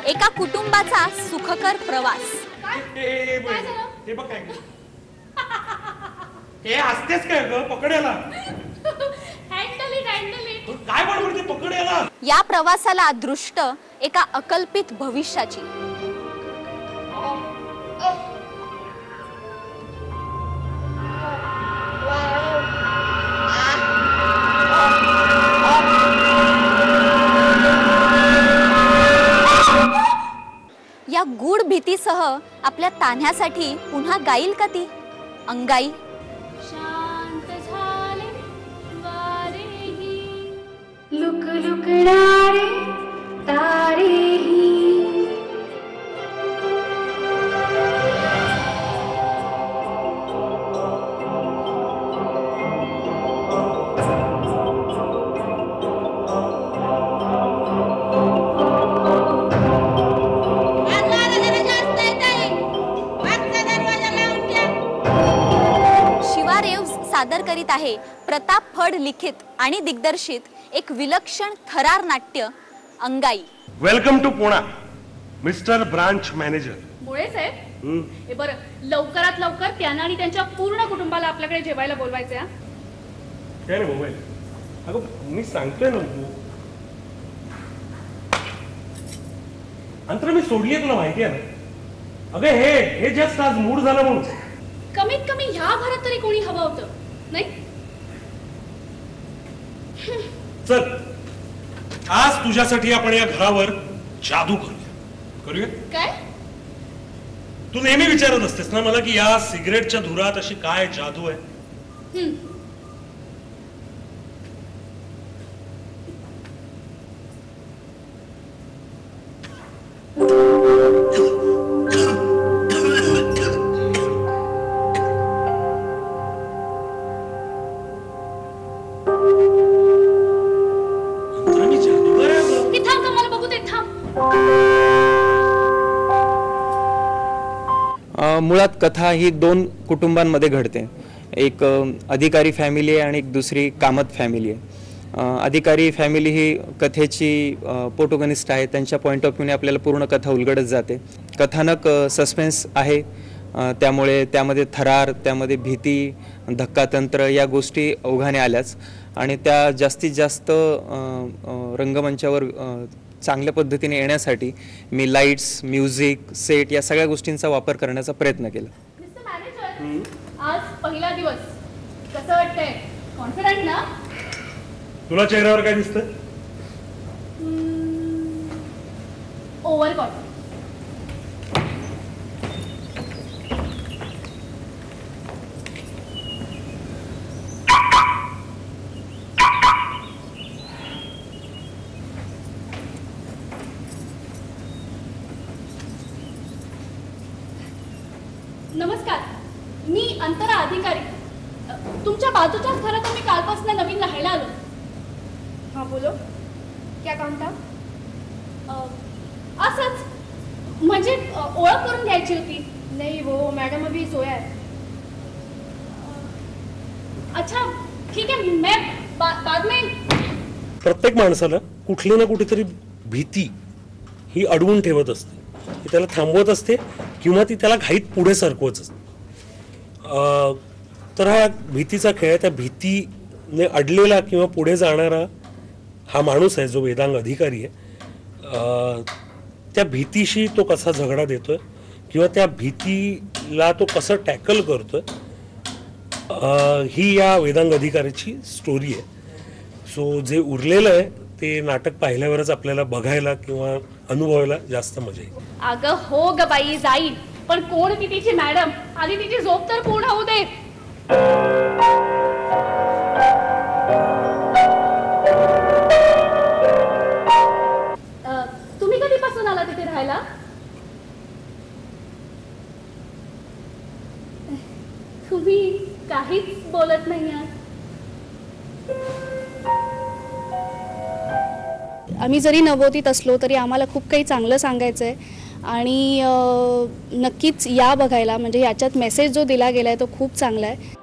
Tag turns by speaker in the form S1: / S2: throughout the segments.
S1: एका कुटुंबाचा सुखकर प्रवास।
S2: हे बघ काय हे हसतेस काय ग? पकडेला काय बडबडते? पकडेला।
S1: या प्रवासाला दृष्ट एका अकल्पित भविष्याची। या गूढ भीतीसह आपल्या तान्ह्यासाठी पुन्हा गाईल का ती अंगाई?
S3: शांत झाले वारेही, लुक लुकणारे तारेही।
S1: सादर करीत आहे प्रताप फड लिखित आणि दिग्दर्शित एक विलक्षण थरार नाट्य अंगाई।
S2: Welcome to Pune mister branch manager
S4: Mule साहेब। हे बरं, लवकरात लवकर त्यांना आणि त्यांच्या पूर्ण कुटुंबाला आपल्याकडे जेवायला बोलवायचं आहे।
S2: काय रे मोबाईल? अगं मी सांगतोय ना तू अंतर मी सोडली तुला माहिती आहे ना? अगं हे जस्ट आज मूड झाला म्हणून।
S4: कमीत कमी ह्या घरात तरी कोणी हवं होतं नाही?
S2: चल आज तुझ्यासाठी आपण या घरावर जादू करूया।
S4: काय?
S2: तू नेहमी विचारत असतेस ना मला की या सिगरेटच्या धुरात अशी काय जादू आहे?
S5: मुळात कथा ही दोन कुटुंबांमध्ये घडते। एक अधिकारी फॅमिली आहे आणि एक दुसरी कामत फॅमिली आहे। अधिकारी फॅमिली ही कथेची प्रोटॅगनिस्ट आहे। त्यांच्या पॉइंट ऑफ व्ह्यूने आपल्याला पूर्ण कथा उलगडत जाते। कथानक सस्पेन्स आहे, त्यामुळे त्यामध्ये थरार, त्यामध्ये भीती, धक्कातंत्र या गोष्टी ओघाने आल्याच आणि त्या जास्तीत जास्त रंगमंचावर चांगल्या पद्धतीने येण्यासाठी मी लाईट्स, म्युझिक, सेट या सगळ्या गोष्टींचा वापर करण्याचा प्रयत्न केला।
S4: मिस्टर मॅनेजर, आज पहिला दिवस कसं वाटतंय? कॉन्फिडंट ना?
S2: तुला चेहऱ्यावर काय दिसतंय?
S4: Over confident. नमस्कार, मी अंतरा अधिकारी। तुमच्या बाजूच्याच घरात मी कालपासून नवीन राहायला आलो। हाँ बोलो, क्या काम था? असंच म्हणजे ओळख करून घ्यायची होती। नहीं वो मैडम अभी सोया है। अच्छा ठीक है, मैं बाद में।
S2: प्रत्येक माणसाला कुठली ना कुठेतरी भीती ही अडवून ठेवत असते, ती त्याला थांबवत असते किंवा ती त्याला घाईत पुढे सरकवत असते। तर हा भीतीचा खेळ, त्या भीतीने अडलेला किंवा पुढे जाणारा हा माणूस आहे जो वेदांग अधिकारी आहे। त्या भीतीशी तो कसा झगडा देतोय किंवा त्या भीतीला तो कसं टॅकल करतोय, ही या वेदांग अधिकाऱ्याची स्टोरी आहे। सो जे उरलेलं आहे ते नाटक पाहिल्यावरच आपल्याला बघायला किंवा अनुभवायला जास्त मजा येईल।
S4: अगं हो ग बाई, जाईल, पण कोण ती तिची मॅडम? आधी तिची झोप तर पूर्ण होऊ दे। तुम्ही कधीपासून आला तिथे राहायला? तुम्ही काहीच बोलत नाही आहात।
S3: आम्ही जरी नवोदित असलो तरी आम्हाला खूप काही चांगलं सांगायचं आहे आणि नक्कीच या बघायला, म्हणजे याच्यात मेसेज जो दिला गेला आहे तो खूप चांगला आहे।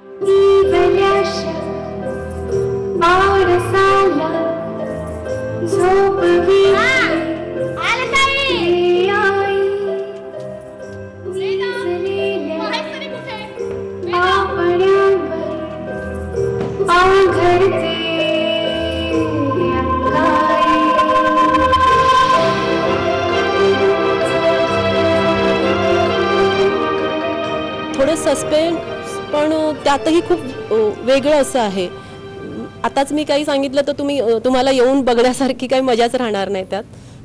S6: सस्पेन्स पण त्यातही खूप वेगळं असं आहे. आताच मी काही सांगितलं तर तुम्हाला येऊन बघण्यासारखी काही मजाच राहणार नाही त्यात.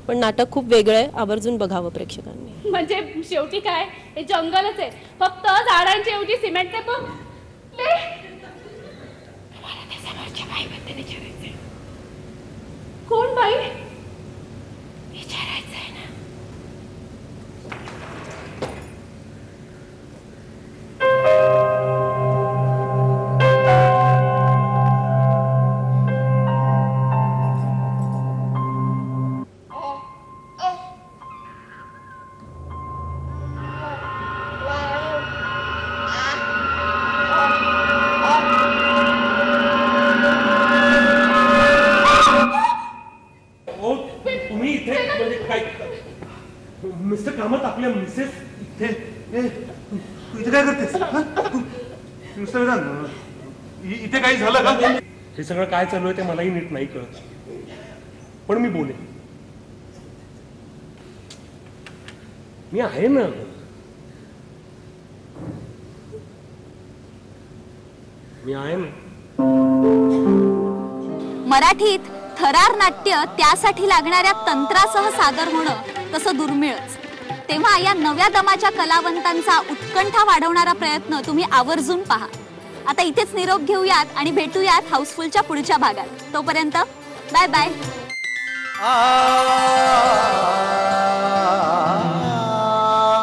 S6: पण नाटक खूप वेगळं आहे, आवर्जून बघावं प्रेक्षकांनी.
S4: म्हणजे शेवटी काय, हे जंगलच आहे, फक्त झाडांची ऐवजी सिमेंटचे पण. कोण बाई विचारायचंय ना.
S2: तुम्ही इथे म्हणजे काय मिस्टर कामत, आपल्या मिसेस इथे
S7: तू इथे काय करतेस? मिस्टर वेदांत, इथे काही झालं का?
S2: हे सगळं काय चालू आहे ते मलाही नीट नाही कळत, पण मी बोले. मी आहे ना. मी आहे ना.
S1: मराठीत थरार नाट्य त्यासाठी लागणाऱ्या तंत्रासह सादर होणं तसं दुर्मिळच. तेव्हा या नव्या दमाच्या कलावंतांचा उत्कंठा वाढवणारा प्रयत्न तुम्ही आवर्जून पहा. आता इथेच निरोप घेऊयात आणि भेटूयात हाऊसफुलच्या पुढच्या भागात. तोपर्यंत बाय बाय.